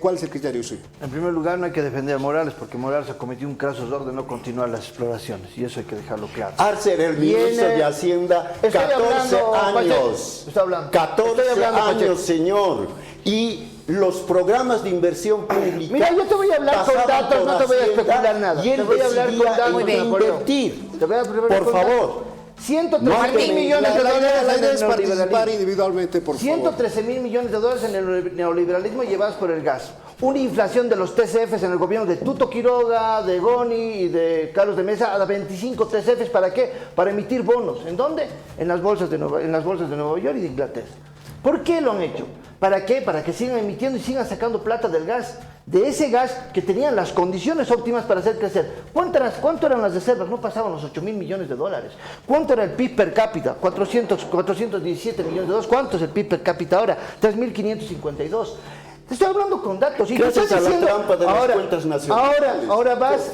¿Cuál es el criterio suyo? En primer lugar, no hay que defender a Morales porque Morales ha cometido un craso error de no continuar las exploraciones y eso hay que dejarlo claro. Arce era el ministro de Hacienda 14 años. Estoy hablando. 14 años, señor. Y los programas de inversión pública. Mira, yo te voy a hablar con datos, no te voy a especular nada. Y él te voy a hablar con datos. Muy bien. Invertir. Te voy a hablar por favor. 113 mil millones de dólares La en idea el es participar neoliberalismo. individualmente, por favor. 113 mil millones de dólares en el neoliberalismo llevados por el gas. Una inflación de los TCFs en el gobierno de Tuto Quiroga, de Goni y de Carlos de Mesa a 25 TCFs. ¿Para qué? Para emitir bonos. ¿En dónde? En las bolsas de Nueva York y de Inglaterra. ¿Por qué lo han hecho? ¿Para qué? Para que sigan emitiendo y sigan sacando plata del gas. De ese gas que tenían las condiciones óptimas para hacer crecer. ¿Cuánto eran las reservas? No pasaban los 8 mil millones de dólares. ¿Cuánto era el PIB per cápita? 417 millones de dólares. ¿Cuánto es el PIB per cápita ahora? 3.552. Te estoy hablando con datos. Y gracias te estoy diciendo, a la trampa de las cuentas nacionales. Ahora vas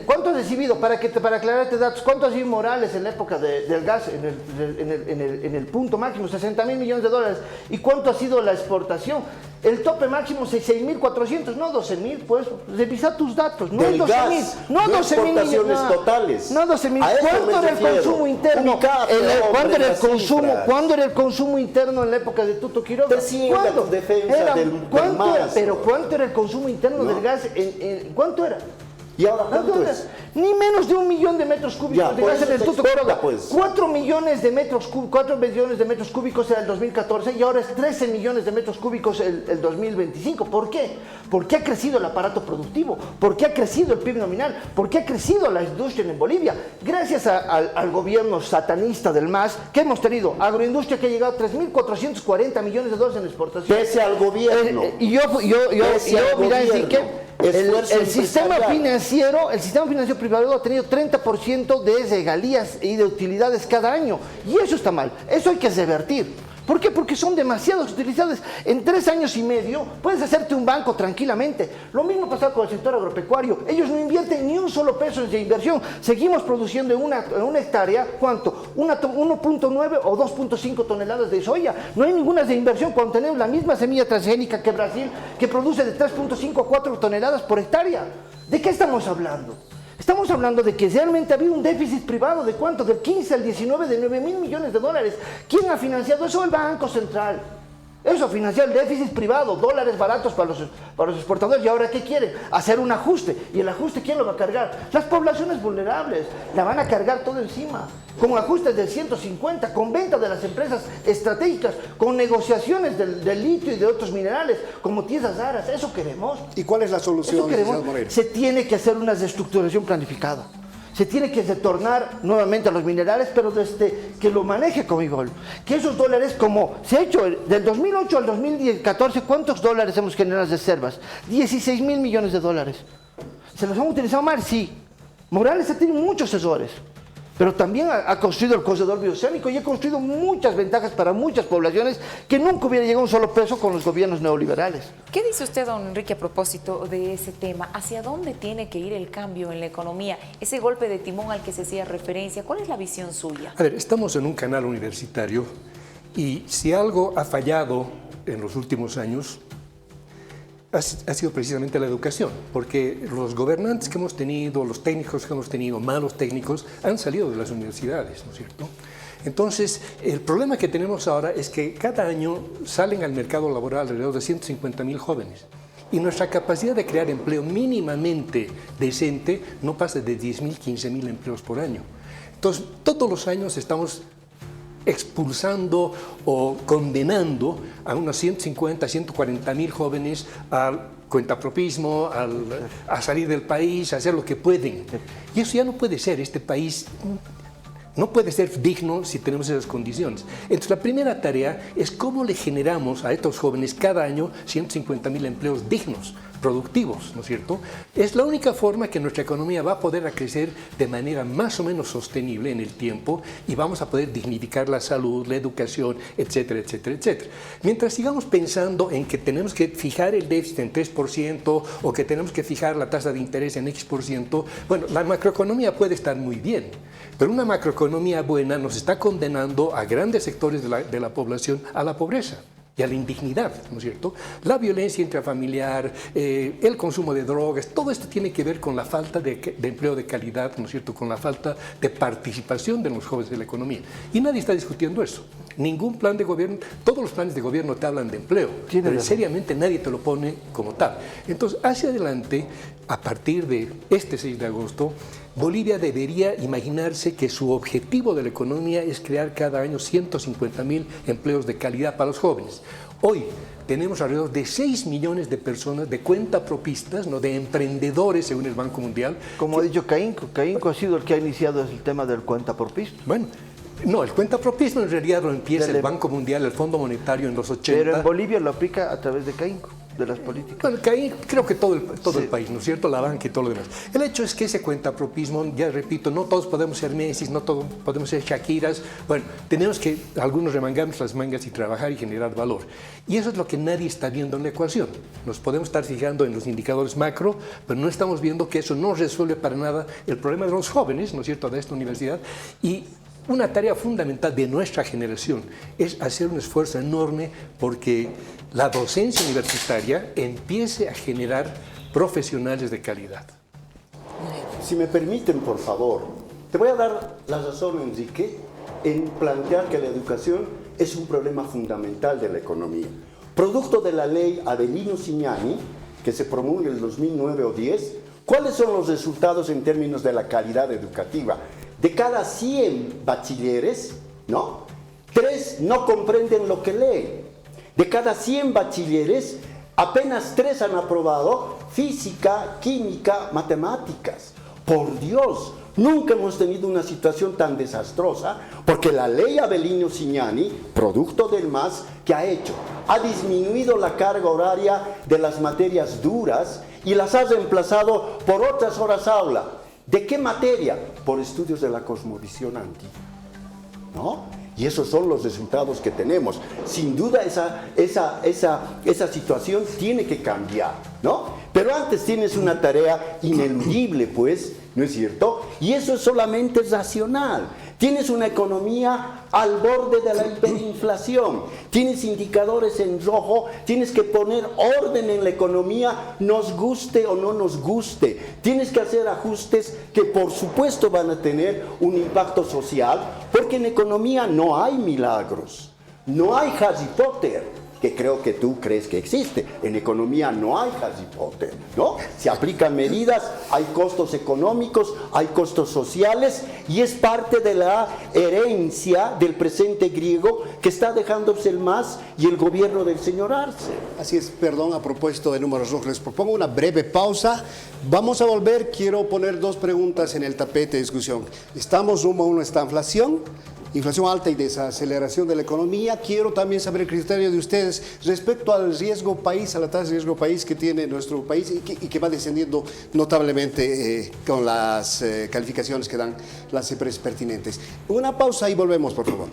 ¿cuánto has recibido? Para aclararte datos, ¿cuánto ha recibido Morales en la época del gas, en el punto máximo? 60 mil millones de dólares. ¿Y cuánto ha sido la exportación? El tope máximo 6.400, no 12.000, pues revisa tus datos, no 12.000, no 12.000 millones totales. No 12.000. ¿Cuánto era el consumo interno? ¿Cuándo era el consumo interno en la época de Tuto Quiroga? ¿Cuánto? Defensa del MAS. Pero ¿cuánto era el consumo interno del gas? ¿Cuánto era? ¿Y ahora cuánto es? Ni menos de 1 millón millón de metros cúbicos de gas en el Tuto Quiroga. 4 millones de metros cúbicos era el 2014 y ahora es 13 millones de metros cúbicos el 2025. ¿Por qué? Porque ha crecido el aparato productivo, porque ha crecido el PIB nominal, porque ha crecido la industria en Bolivia. Gracias al gobierno satanista del MAS, que hemos tenido agroindustria que ha llegado a 3.440 millones de dólares en exportación. Pese al gobierno. Mira, el sistema financiero privado ha tenido 30% de regalías y de utilidades cada año. Y eso está mal. Eso hay que revertir. ¿Por qué? Porque son demasiados utilizados. En 3 años y medio puedes hacerte un banco tranquilamente. Lo mismo pasa con el sector agropecuario. Ellos no invierten ni un solo peso en inversión. Seguimos produciendo en una hectárea, ¿cuánto? 1.9 o 2.5 toneladas de soya. No hay ninguna de inversión cuando tenemos la misma semilla transgénica que Brasil, que produce de 3.5 a 4 toneladas por hectárea. ¿De qué estamos hablando? Estamos hablando de que realmente había un déficit privado de ¿cuánto? Del 15 al 19 de 9.000 millones de dólares. ¿Quién ha financiado eso? El Banco Central. Eso financia el déficit privado, dólares baratos para los exportadores. ¿Y ahora qué quieren? Hacer un ajuste. ¿Y el ajuste quién lo va a cargar? Las poblaciones vulnerables. La van a cargar todo encima. Con ajustes del 150, con venta de las empresas estratégicas, con negociaciones del litio y de otros minerales, como tierras raras. ¿Eso queremos? ¿Y cuál es la solución, queremos. Se tiene que hacer una reestructuración planificada. Se tiene que retornar nuevamente a los minerales, pero desde que lo maneje Comibol. Que esos dólares, como se ha hecho del 2008 al 2014, ¿cuántos dólares hemos generado en reservas? 16.000 millones de dólares. ¿Se los han utilizado mal? Sí. Morales ha tenido muchos errores, pero también ha construido el corredor bioceánico y ha construido muchas ventajas para muchas poblaciones que nunca hubiera llegado un solo peso con los gobiernos neoliberales. ¿Qué dice usted, don Enrique, a propósito de ese tema? ¿Hacia dónde tiene que ir el cambio en la economía? Ese golpe de timón al que se hacía referencia, ¿cuál es la visión suya? A ver, estamos en un canal universitario y si algo ha fallado en los últimos años ha sido precisamente la educación, porque los gobernantes que hemos tenido, los técnicos que hemos tenido, malos técnicos, han salido de las universidades, ¿no es cierto? Entonces, el problema que tenemos ahora es que cada año salen al mercado laboral alrededor de 150.000 jóvenes y nuestra capacidad de crear empleo mínimamente decente no pasa de 10.000, 15.000 empleos por año. Entonces, todos los años estamos expulsando o condenando a unos 150, 140.000 jóvenes al cuentapropismo, a salir del país, a hacer lo que pueden. Y eso ya no puede ser. Este país no puede ser digno si tenemos esas condiciones. Entonces, la primera tarea es cómo le generamos a estos jóvenes cada año 150.000 empleos dignos, productivos, ¿no es cierto? Es la única forma que nuestra economía va a poder crecer de manera más o menos sostenible en el tiempo y vamos a poder dignificar la salud, la educación, etcétera, etcétera, etcétera. Mientras sigamos pensando en que tenemos que fijar el déficit en 3% o que tenemos que fijar la tasa de interés en X%, bueno, la macroeconomía puede estar muy bien, pero una macroeconomía buena nos está condenando a grandes sectores de la población a la pobreza y a la indignidad, ¿no es cierto? La violencia intrafamiliar, el consumo de drogas, todo esto tiene que ver con la falta de empleo de calidad, ¿no es cierto? Con la falta de participación de los jóvenes en la economía. Y nadie está discutiendo eso. Ningún plan de gobierno, todos los planes de gobierno te hablan de empleo, pero seriamente nadie te lo pone como tal. Entonces, hacia adelante, a partir de este 6 de agosto, Bolivia debería imaginarse que su objetivo de la economía es crear cada año 150.000 empleos de calidad para los jóvenes. Hoy tenemos alrededor de 6 millones de personas de cuentapropistas, ¿no? De emprendedores según el Banco Mundial. Como ha dicho Caínco ha sido el que ha iniciado el tema del cuentapropismo. Bueno, no, el cuentapropismo en realidad lo empieza el Banco Mundial, el Fondo Monetario en los 80. Pero en Bolivia lo aplica a través de Caínco, de las políticas. Bueno, creo que todo el país, ¿no es cierto? La banca y todo lo demás. El hecho es que ese cuentapropismo, ya repito, no todos podemos ser Messi, no todos podemos ser Shakiras. Bueno, tenemos que algunos remangarnos las mangas y trabajar y generar valor. Y eso es lo que nadie está viendo en la ecuación. Nos podemos estar fijando en los indicadores macro, pero no estamos viendo que eso no resuelve para nada el problema de los jóvenes, ¿no es cierto?, de esta universidad. Y una tarea fundamental de nuestra generación es hacer un esfuerzo enorme porque la docencia universitaria empiece a generar profesionales de calidad. Si me permiten, por favor, te voy a dar la razón, Enrique, en plantear que la educación es un problema fundamental de la economía. Producto de la ley Avelino Signani, que se promulga en el 2009 o 10, ¿Cuáles son los resultados en términos de la calidad educativa? De cada 100 bachilleres, ¿no? 3 no comprenden lo que leen. De cada 100 bachilleres, apenas 3 han aprobado física, química, matemáticas. Por Dios, nunca hemos tenido una situación tan desastrosa, porque la ley Avelino Signani, producto del MAS, ¿qué ha hecho? Ha disminuido la carga horaria de las materias duras y las ha reemplazado por otras horas aula. ¿De qué materia? Por estudios de la cosmovisión antigua, ¿no? Y esos son los resultados que tenemos. Sin duda esa situación tiene que cambiar, ¿no? Pero antes tienes una tarea ineludible, pues, ¿no es cierto? Y eso es solamente racional. Tienes una economía al borde de la hiperinflación. Tienes indicadores en rojo. Tienes que poner orden en la economía, nos guste o no nos guste. Tienes que hacer ajustes que por supuesto van a tener un impacto social, porque en economía no hay milagros. No hay Harry Potter, que creo que tú crees que existe. En economía no hay Harry Potter, ¿no? Se aplican medidas, hay costos económicos, hay costos sociales, y es parte de la herencia del presente griego que está dejándose el MAS y el gobierno del señor Arce. Así es, perdón, a propósito de números rojos, les propongo una breve pausa. Vamos a volver, quiero poner 2 preguntas en el tapete de discusión. ¿Estamos rumbo a una estanflación? Inflación alta y desaceleración de la economía. Quiero también saber el criterio de ustedes respecto al riesgo país, a la tasa de riesgo país que tiene nuestro país y que va descendiendo notablemente con las calificaciones que dan las empresas pertinentes. Una pausa y volvemos, por favor.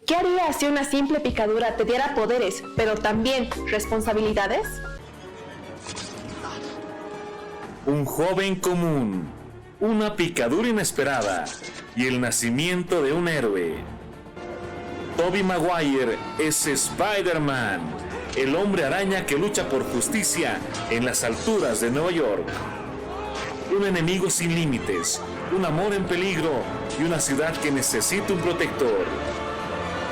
¿Qué harías si una simple picadura te diera poderes, pero también responsabilidades? Un joven común, una picadura inesperada y el nacimiento de un héroe. Tobey Maguire es Spider-Man, el hombre araña que lucha por justicia en las alturas de Nueva York. Un enemigo sin límites, un amor en peligro y una ciudad que necesita un protector.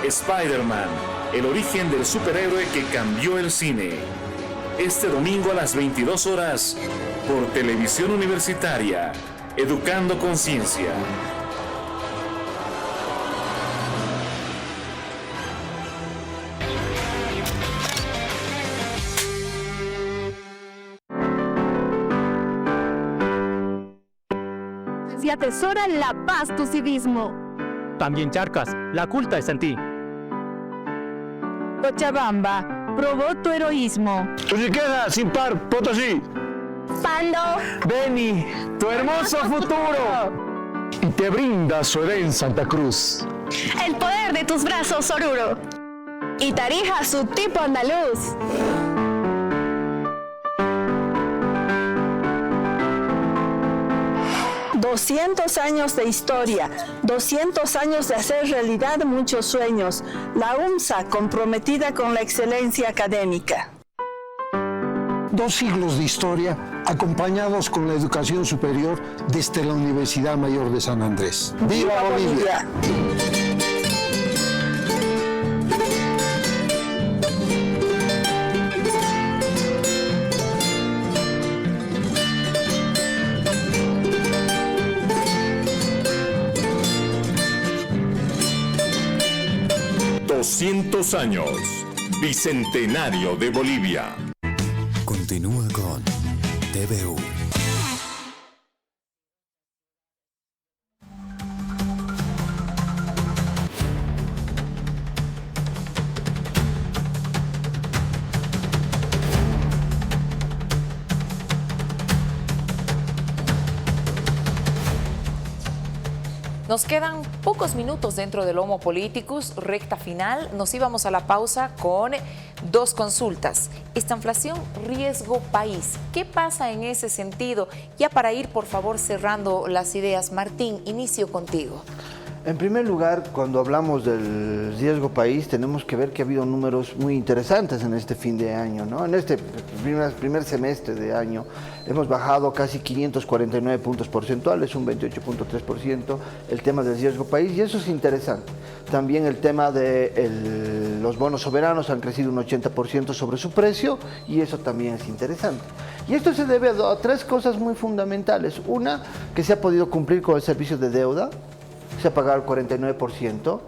Spider-Man, el origen del superhéroe que cambió el cine. Este domingo a las 22 horas por Televisión Universitaria, Educando Conciencia. Si atesora la paz tu civismo. También Charcas, la culta está en ti. Cochabamba, probó tu heroísmo. Tusiqueda, Sin Par, Potosí. Pando. Beni, tu hermoso futuro. Y te brinda su Edén Santa Cruz. El poder de tus brazos, Oruro. Y Tarija, su tipo andaluz. $200 años de historia, 200 años de hacer realidad muchos sueños. La UMSA comprometida con la excelencia académica. 2 siglos de historia acompañados con la educación superior desde la Universidad Mayor de San Andrés. ¡Viva Bolivia! ¡200 años! Bicentenario de Bolivia. Continúa con TVU. Nos quedan pocos minutos dentro del Homo Politicus, recta final. Nos íbamos a la pausa con 2 consultas. Estanflación, riesgo país. ¿Qué pasa en ese sentido? Ya para ir, por favor, cerrando las ideas. Martín, inicio contigo. En primer lugar, cuando hablamos del riesgo país, tenemos que ver que ha habido números muy interesantes en este fin de año, ¿no? En este primer semestre de año hemos bajado casi 549 puntos porcentuales, un 28.3%, el tema del riesgo país, y eso es interesante. También el tema de los bonos soberanos han crecido un 80% sobre su precio, y eso también es interesante. Y esto se debe a tres cosas muy fundamentales. Una, que se ha podido cumplir con el servicio de deuda, se ha pagado el 49%,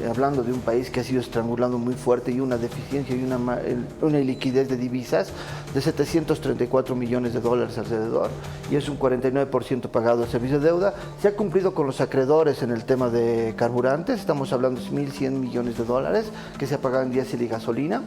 hablando de un país que ha sido estrangulando muy fuerte y una deficiencia y una liquidez de divisas de 734 millones de dólares alrededor, y es un 49% pagado el servicio de deuda. Se ha cumplido con los acreedores en el tema de carburantes, estamos hablando de 1.100 millones de dólares que se ha pagado en diésel y gasolina.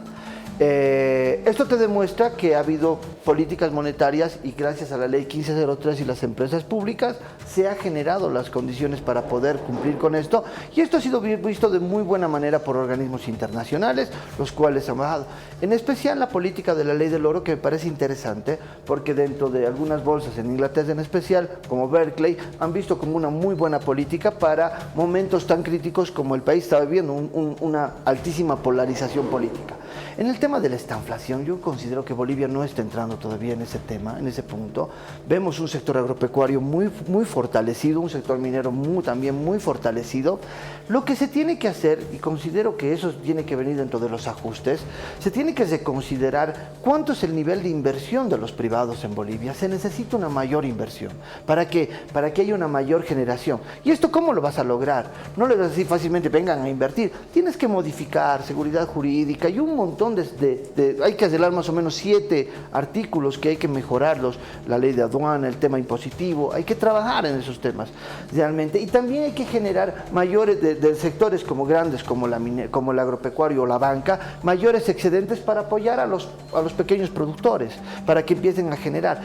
Esto te demuestra que ha habido políticas monetarias y gracias a la ley 1503 y las empresas públicas se ha generado las condiciones para poder cumplir con esto, y esto ha sido visto de muy buena manera por organismos internacionales, los cuales han bajado. En especial la política de la ley del oro, que me parece interesante porque dentro de algunas bolsas en Inglaterra en especial, como Berkeley, han visto como una muy buena política para momentos tan críticos como el país está viviendo, una altísima polarización política. En el tema de la estanflación, yo considero que Bolivia no está entrando todavía en ese tema, en ese punto. Vemos un sector agropecuario muy fortalecido, un sector minero también muy fortalecido. Lo que se tiene que hacer, y considero que eso tiene que venir dentro de los ajustes, se tiene que reconsiderar cuánto es el nivel de inversión de los privados en Bolivia. Se necesita una mayor inversión. ¿Para qué? Para que haya una mayor generación. ¿Y esto cómo lo vas a lograr? No le vas a decir fácilmente, vengan a invertir. Tienes que modificar seguridad jurídica y un montón hay que arreglar más o menos 7 artículos que hay que mejorarlos, la ley de aduana, el tema impositivo, hay que trabajar en esos temas realmente, y también hay que generar mayores de sectores como grandes, como el agropecuario o la banca, mayores excedentes para apoyar a los pequeños productores, para que empiecen a generar.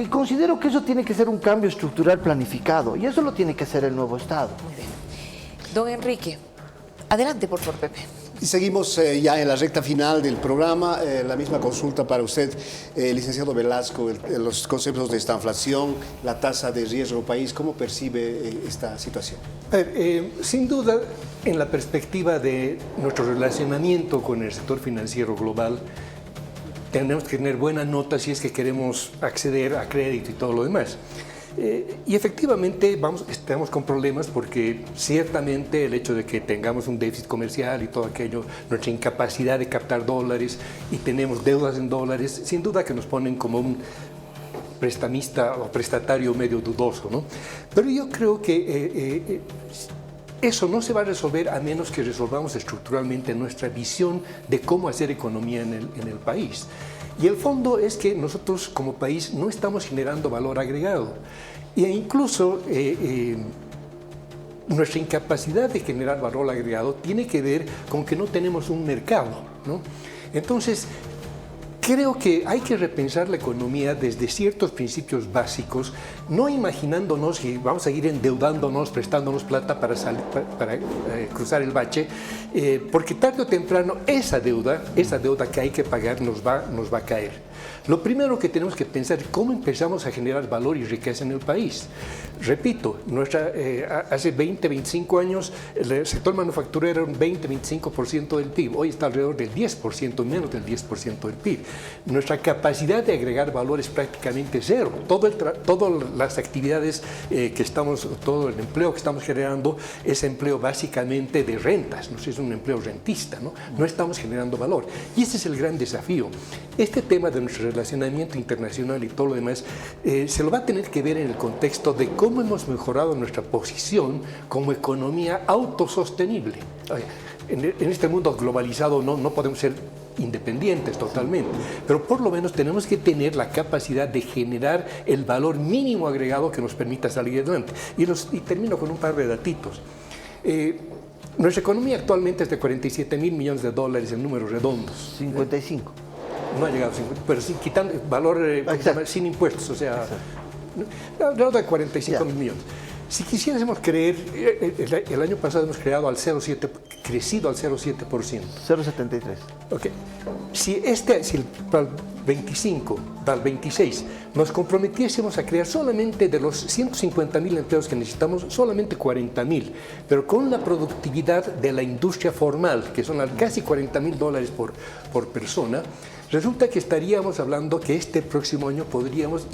Considero que eso tiene que ser un cambio estructural planificado, y eso lo tiene que hacer el nuevo Estado. Muy bien. Don Enrique, adelante por favor, Pepe. Y seguimos ya en la recta final del programa. La misma consulta para usted, licenciado Velasco, los conceptos de estanflación, la tasa de riesgo país, ¿cómo percibe esta situación? Sin duda, en la perspectiva de nuestro relacionamiento con el sector financiero global, tenemos que tener buena nota si es que queremos acceder a crédito y todo lo demás. Y efectivamente estamos con problemas porque ciertamente el hecho de que tengamos un déficit comercial y todo aquello, nuestra incapacidad de captar dólares y tenemos deudas en dólares, sin duda que nos ponen como un prestamista o prestatario medio dudoso, ¿no? Pero yo creo que eso no se va a resolver a menos que resolvamos estructuralmente nuestra visión de cómo hacer economía en el país. Y el fondo es que nosotros como país no estamos generando valor agregado. E incluso nuestra incapacidad de generar valor agregado tiene que ver con que no tenemos un mercado, ¿no? Entonces, creo que hay que repensar la economía desde ciertos principios básicos, no imaginándonos que vamos a ir endeudándonos, prestándonos plata para cruzar el bache, porque tarde o temprano esa deuda que hay que pagar nos va a caer. Lo primero que tenemos que pensar es cómo empezamos a generar valor y riqueza en el país. Repito, hace 20, 25 años el sector manufacturero era un 20-25% del PIB, hoy está alrededor del 10%, menos del 10% del PIB. Nuestra capacidad de agregar valor es prácticamente cero. Todas las actividades todo el empleo que estamos generando es empleo básicamente de rentas, no es un empleo rentista, ¿no? No estamos generando valor. Y ese es el gran desafío. Este tema de nuestro relacionamiento internacional y todo lo demás se lo va a tener que ver en el contexto de cómo hemos mejorado nuestra posición como economía autosostenible. En este mundo globalizado no podemos ser independientes totalmente, pero por lo menos tenemos que tener la capacidad de generar el valor mínimo agregado que nos permita salir adelante. Y termino con un par de datitos. Nuestra economía actualmente es de 47.000 millones de dólares en números redondos. 55. No ha llegado a 50, pero sí, quitando valor sin impuestos, o sea, alrededor de 45 mil millones. Si quisiésemos creer, el año pasado hemos crecido al 0,7%. 0,73. Ok. Si el 25, al 26, nos comprometiésemos a crear solamente de los 150.000 empleos que necesitamos, solamente 40.000, pero con la productividad de la industria formal, que son casi $40.000 por persona, resulta que estaríamos hablando que este próximo año podríamos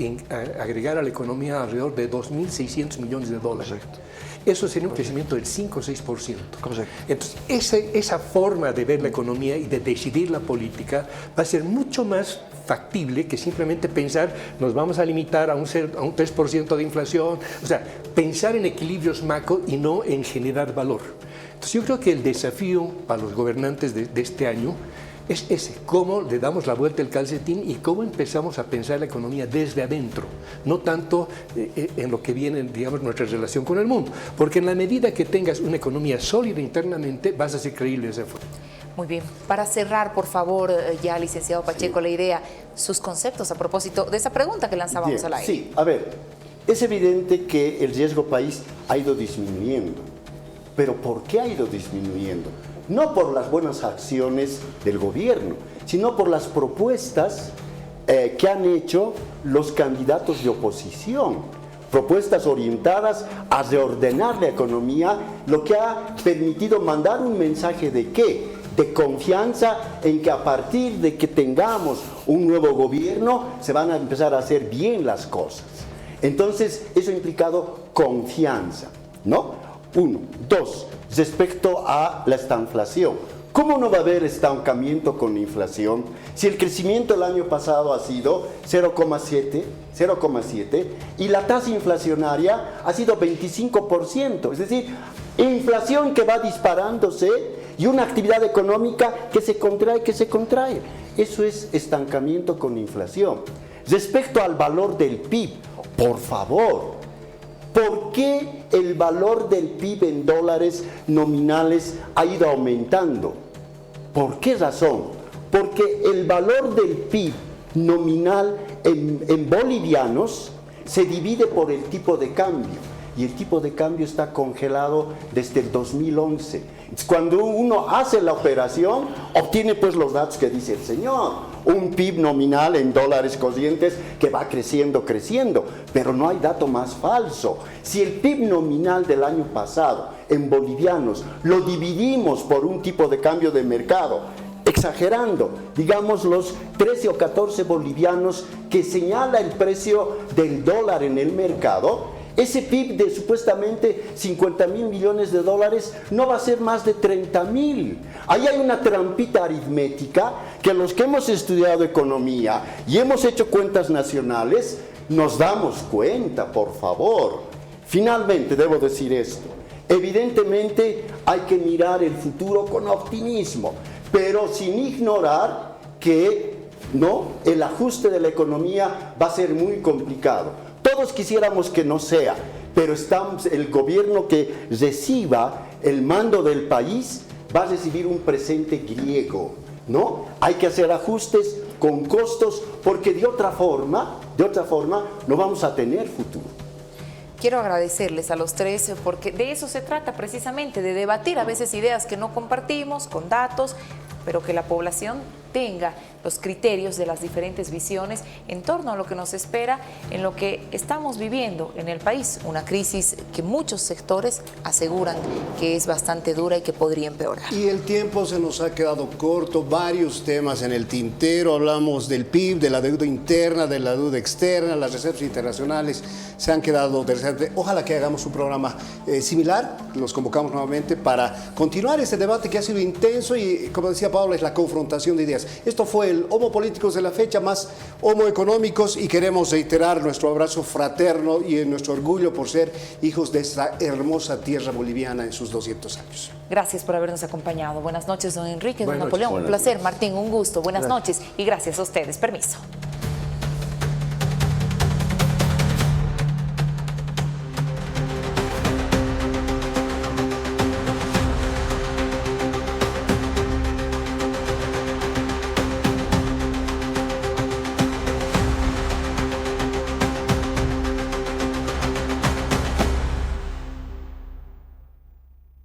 agregar a la economía alrededor de $2.600 millones. Correcto. Eso sería un crecimiento del 5 o 6%. Correcto. Entonces, esa forma de ver la economía y de decidir la política va a ser mucho más factible que simplemente pensar nos vamos a limitar a un 3% de inflación. O sea, pensar en equilibrios macro y no en generar valor. Entonces, yo creo que el desafío para los gobernantes de este año es ese, cómo le damos la vuelta al calcetín y cómo empezamos a pensar la economía desde adentro, no tanto en lo que viene, digamos, nuestra relación con el mundo, porque en la medida que tengas una economía sólida internamente, vas a ser creíble desde afuera. Muy bien, para cerrar, por favor, ya, licenciado Pacheco, la idea, sus conceptos a propósito de esa pregunta que lanzábamos al aire. Sí, a ver, es evidente que el riesgo país ha ido disminuyendo, pero ¿por qué ha ido disminuyendo? No por las buenas acciones del gobierno, sino por las propuestas que han hecho los candidatos de oposición. Propuestas orientadas a reordenar la economía, lo que ha permitido mandar un mensaje de ¿qué? De confianza en que a partir de que tengamos un nuevo gobierno se van a empezar a hacer bien las cosas. Entonces, eso ha implicado confianza, ¿no? 1. 2. Respecto a la estanflación. ¿Cómo no va a haber estancamiento con la inflación si el crecimiento el año pasado ha sido 0,7 y la tasa inflacionaria ha sido 25%? Es decir, inflación que va disparándose y una actividad económica que se contrae. Eso es estancamiento con inflación. Respecto al valor del PIB, por favor, ¿por qué el valor del PIB en dólares nominales ha ido aumentando? ¿Por qué razón? Porque el valor del PIB nominal en bolivianos se divide por el tipo de cambio y el tipo de cambio está congelado desde el 2011. Cuando uno hace la operación, obtiene pues los datos que dice el señor. Un PIB nominal en dólares corrientes que va creciendo, pero no hay dato más falso. Si el PIB nominal del año pasado en bolivianos lo dividimos por un tipo de cambio de mercado, exagerando, digamos los 13 o 14 bolivianos que señala el precio del dólar en el mercado, ese PIB de supuestamente 50.000 millones de dólares no va a ser más de 30.000. Ahí hay una trampita aritmética que los que hemos estudiado economía y hemos hecho cuentas nacionales nos damos cuenta, por favor. Finalmente, debo decir esto. Evidentemente hay que mirar el futuro con optimismo, pero sin ignorar que el ajuste de la economía va a ser muy complicado. Todos quisiéramos que no sea, pero el gobierno que reciba el mando del país va a recibir un presente griego, ¿no? Hay que hacer ajustes con costos porque de otra forma no vamos a tener futuro. Quiero agradecerles a los tres porque de eso se trata precisamente, de debatir a veces ideas que no compartimos con datos, pero que la población tenga los criterios de las diferentes visiones en torno a lo que nos espera en lo que estamos viviendo en el país, una crisis que muchos sectores aseguran que es bastante dura y que podría empeorar. Y el tiempo se nos ha quedado corto, varios temas en el tintero, hablamos del PIB, de la deuda interna, de la deuda externa, las reservas internacionales se han quedado interesantes. Ojalá que hagamos un programa similar, los convocamos nuevamente para continuar este debate que ha sido intenso y, como decía Pablo, es la confrontación de ideas. Esto fue el Homo Políticos de la fecha, más Homo Económicos, y queremos reiterar nuestro abrazo fraterno y nuestro orgullo por ser hijos de esta hermosa tierra boliviana en sus 200 años. Gracias por habernos acompañado. Buenas noches, don Enrique, don Napoleón. Un placer. Martín, un gusto. Buenas noches y gracias a ustedes. Permiso.